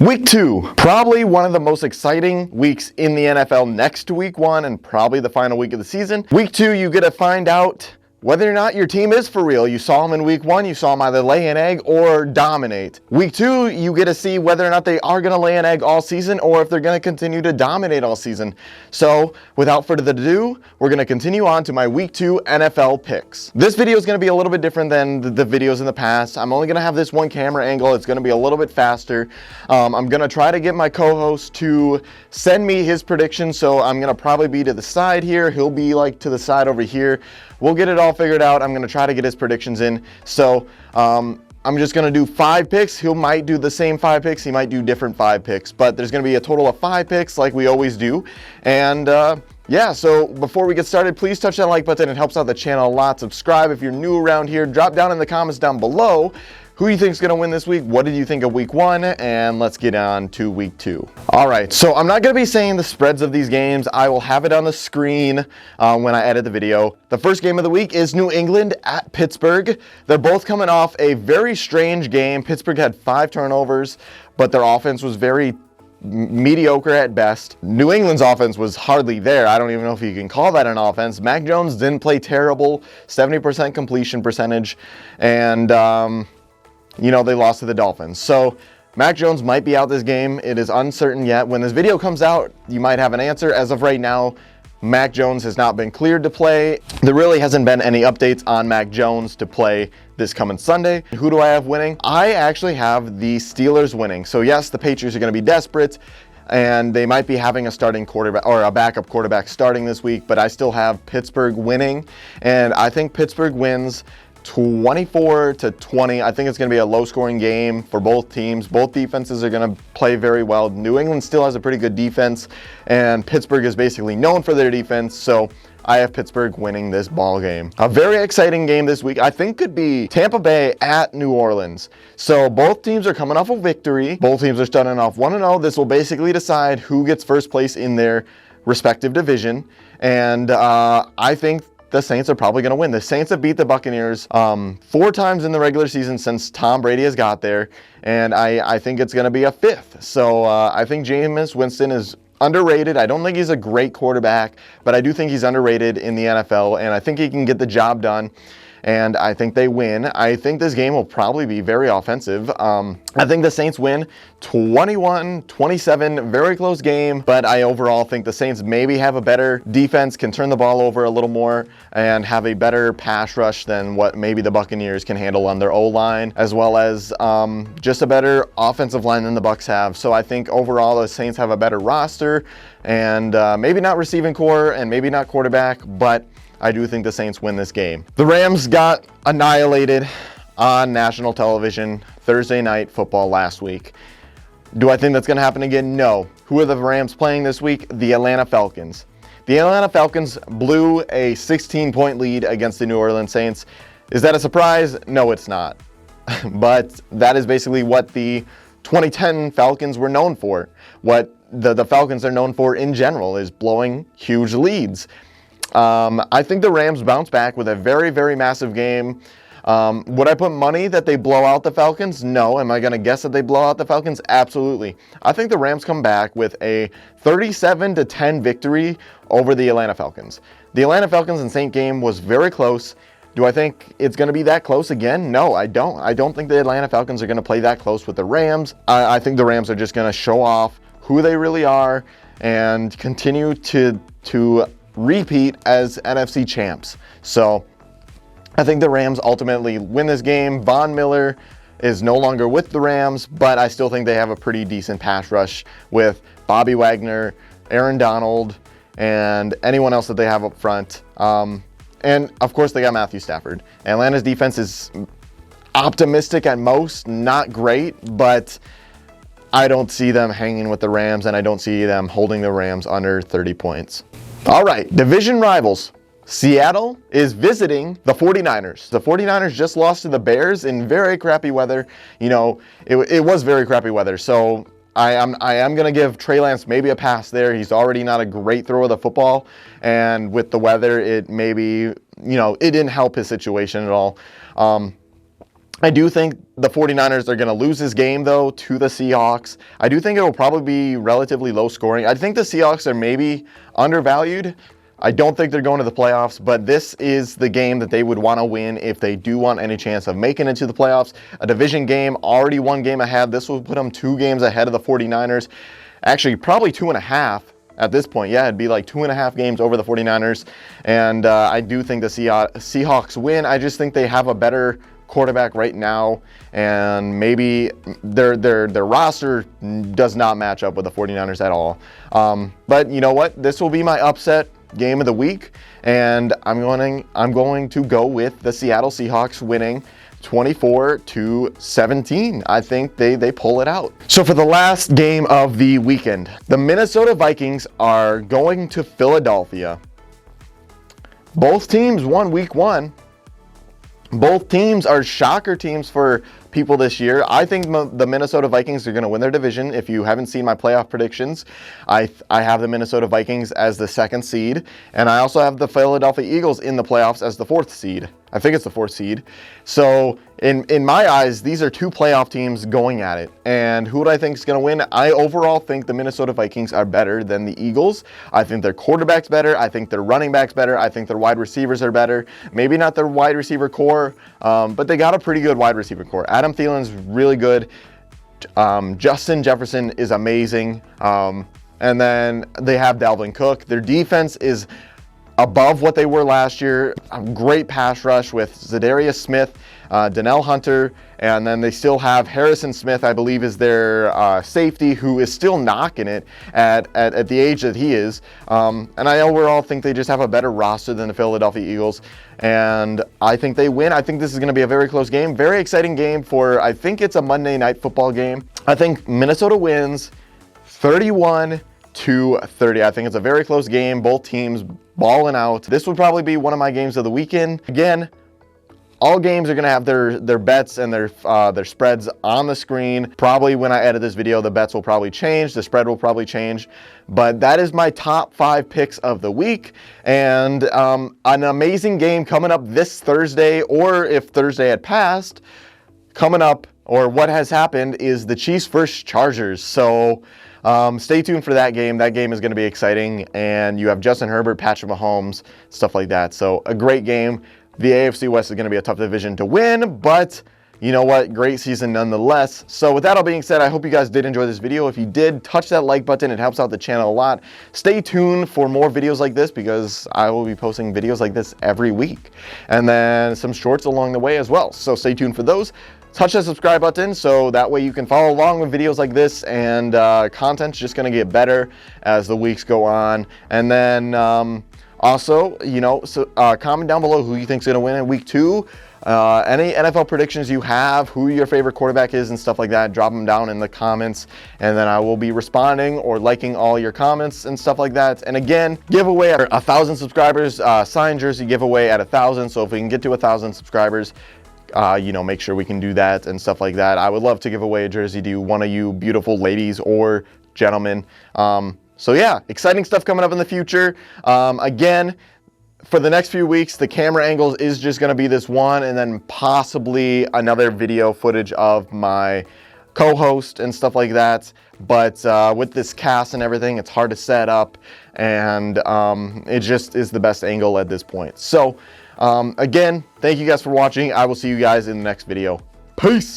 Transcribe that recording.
Week 2, probably one of the most exciting weeks in the NFL next to week 1 and probably the final week of the season. Week 2, you get to find out whether or not your team is for real. You saw them in week 1, you saw them either lay an egg or dominate. Week 2, you get to see whether or not they are going to lay an egg all season or if they're going to continue to dominate all season. So, without further ado, we're going to continue on to my week 2 NFL picks. This video is going to be a little bit different than the videos in the past. I'm only going to have this one camera angle. It's going to be a little bit faster. I'm going to try to get my co-host to send me his predictions, so I'm going to probably be to the side here. He'll be like to the side over here. We'll get it all figured out. I'm going to try to get his predictions in. So I'm just going to do 5 picks. He might do the same 5 picks. He might do different 5 picks. But there's going to be a total of 5 picks like we always do. And yeah, so before we get started, please touch that like button. It helps out the channel a lot. Subscribe if you're new around here. Drop down in the comments down below who you think is going to win this week. What did you think of week 1? And let's get on to week 2. All right, so I'm not going to be saying the spreads of these games. I will have it on the screen when I edit the video. The first game of the week is New England at Pittsburgh. They're both coming off a very strange game. Pittsburgh had 5 turnovers, but their offense was very mediocre at best. New England's offense was hardly there. I don't even know if you can call that an offense. Mac Jones didn't play terrible, 70% completion percentage, and you know, they lost to the Dolphins. So Mac Jones might be out this game. It is uncertain yet. When this video comes out, you might have an answer. As of right now, Mac Jones has not been cleared to play. There really hasn't been any updates on Mac Jones to play this coming Sunday. Who do I have winning? I actually have the Steelers winning. So yes, the Patriots are going to be desperate, and they might be having a starting quarterback or a backup quarterback starting this week, but I still have Pittsburgh winning, and I think Pittsburgh wins 24-20. I think it's going to be a low-scoring game for both teams. Both defenses are going to play very well. New England still has a pretty good defense, and Pittsburgh is basically known for their defense, so I have Pittsburgh winning this ball game. A very exciting game this week, I think, could be Tampa Bay at New Orleans. So both teams are coming off a victory. Both teams are starting off 1-0. This will basically decide who gets first place in their respective division, and I think the Saints are probably going to win. The Saints have beat the Buccaneers 4 times in the regular season since Tom Brady has got there, and I think it's going to be a 5th. So I think Jameis Winston is underrated. I don't think he's a great quarterback, but I do think he's underrated in the NFL, and I think he can get the job done, and I think they win. I think this game will probably be very offensive. I think the Saints win 21-27, very close game, but I overall think the Saints maybe have a better defense, can turn the ball over a little more, and have a better pass rush than what maybe the Buccaneers can handle on their O-line, as well as just a better offensive line than the Bucs have. So I think overall the Saints have a better roster, and maybe not receiving core and maybe not quarterback, but I do think the Saints win this game. The Rams got annihilated on national television Thursday night football last week. Do I think that's going to happen again? No. Who are the Rams playing this week? The Atlanta Falcons. The Atlanta Falcons blew a 16-point lead against the New Orleans Saints. Is that a surprise? No, it's not. But that is basically what the 2010 Falcons were known for. What the Falcons are known for in general is blowing huge leads. I think the Rams bounce back with a very, very massive game. Would I put money that they blow out the Falcons? No. Am I going to guess that they blow out the Falcons? Absolutely. I think the Rams come back with a 37-10 victory over the Atlanta Falcons. The Atlanta Falcons and Saint game was very close. Do I think it's going to be that close again? No, I don't. I don't think the Atlanta Falcons are going to play that close with the Rams. I think the Rams are just going to show off who they really are and continue to repeat as NFC champs. So I think the Rams ultimately win this game. Von Miller is no longer with the Rams, but I still think they have a pretty decent pass rush with Bobby Wagner, Aaron Donald, and anyone else that they have up front. And of course they got Matthew Stafford. Atlanta's defense is optimistic at most, not great, but I don't see them hanging with the Rams, and I don't see them holding the Rams under 30 points. All right, division rivals. Seattle is visiting the 49ers. The 49ers just lost to the Bears in very crappy weather. You know, it was very crappy weather. So I am going to give Trey Lance maybe a pass there. He's already not a great thrower of the football. And with the weather, it maybe, you know, it didn't help his situation at all. I do think the 49ers are going to lose this game, though, to the Seahawks. I do think it will probably be relatively low scoring. I think the Seahawks are maybe undervalued. I don't think they're going to the playoffs, but this is the game that they would want to win if they do want any chance of making it to the playoffs. A division game, already one game ahead. This will put them 2 games ahead of the 49ers. Actually, probably 2.5 at this point. Yeah, it'd be like 2.5 games over the 49ers. And I do think the Seahawks win. I just think they have a better quarterback right now, and maybe their roster does not match up with the 49ers at all. But you know what? This will be my upset game of the week, and I'm going to go with the Seattle Seahawks winning 24-17. I think they pull it out. So for the last game of the weekend, the Minnesota Vikings are going to Philadelphia. Both teams won week 1. Both teams are shocker teams for people this year. I think the Minnesota Vikings are going to win their division. If you haven't seen my playoff predictions, I have the Minnesota Vikings as the 2nd seed, and I also have the Philadelphia Eagles in the playoffs as the 4th seed. I think it's the 4th seed. So in my eyes, these are 2 playoff teams going at it. And who do I think is going to win? I overall think the Minnesota Vikings are better than the Eagles. I think their quarterback's better. I think their running back's better. I think their wide receivers are better. Maybe not their wide receiver core, but they got a pretty good wide receiver core. Adam Thielen's really good. Justin Jefferson is amazing. And then they have Dalvin Cook. Their defense is above what they were last year. A great pass rush with Zadarius Smith, Donnell Hunter, and then they still have Harrison Smith, I believe, is their safety, who is still knocking it at the age that he is. And I overall think they just have a better roster than the Philadelphia Eagles, and I think they win. I think this is going to be a very close game, very exciting game for, I think it's a Monday Night Football game. I think Minnesota wins 31-30. I think it's a very close game. Both teams balling out. This would probably be one of my games of the weekend. Again, all games are going to have their bets and their spreads on the screen. Probably when I edit this video, the bets will probably change. The spread will probably change. But that is my top 5 picks of the week. And an amazing game coming up this Thursday, or if Thursday had passed, coming up, or what has happened, is the Chiefs versus Chargers. So stay tuned for that game. That game is going to be exciting. And you have Justin Herbert, Patrick Mahomes, stuff like that. So a great game. The AFC West is going to be a tough division to win, but you know what? Great season nonetheless. So with that all being said, I hope you guys did enjoy this video. If you did, touch that like button. It helps out the channel a lot. Stay tuned for more videos like this, because I will be posting videos like this every week. And then some shorts along the way as well. So stay tuned for those. Touch that subscribe button so that way you can follow along with videos like this, and content's just going to get better as the weeks go on. And then also, comment down below who you think's going to win in week 2. Any NFL predictions you have, who your favorite quarterback is and stuff like that, drop them down in the comments, and then I will be responding or liking all your comments and stuff like that. And again, giveaway at 1,000 subscribers, signed jersey giveaway at 1,000. So if we can get to 1,000 subscribers, make sure we can do that and stuff like that. I would love to give away a jersey to one of you beautiful ladies or gentlemen. So yeah, exciting stuff coming up in the future. Again, for the next few weeks, the camera angles is just going to be this one, and then possibly another video footage of my co-host and stuff like that. But with this cast and everything, it's hard to set up, and it just is the best angle at this point. So again, thank you guys for watching. I will see you guys in the next video. Peace!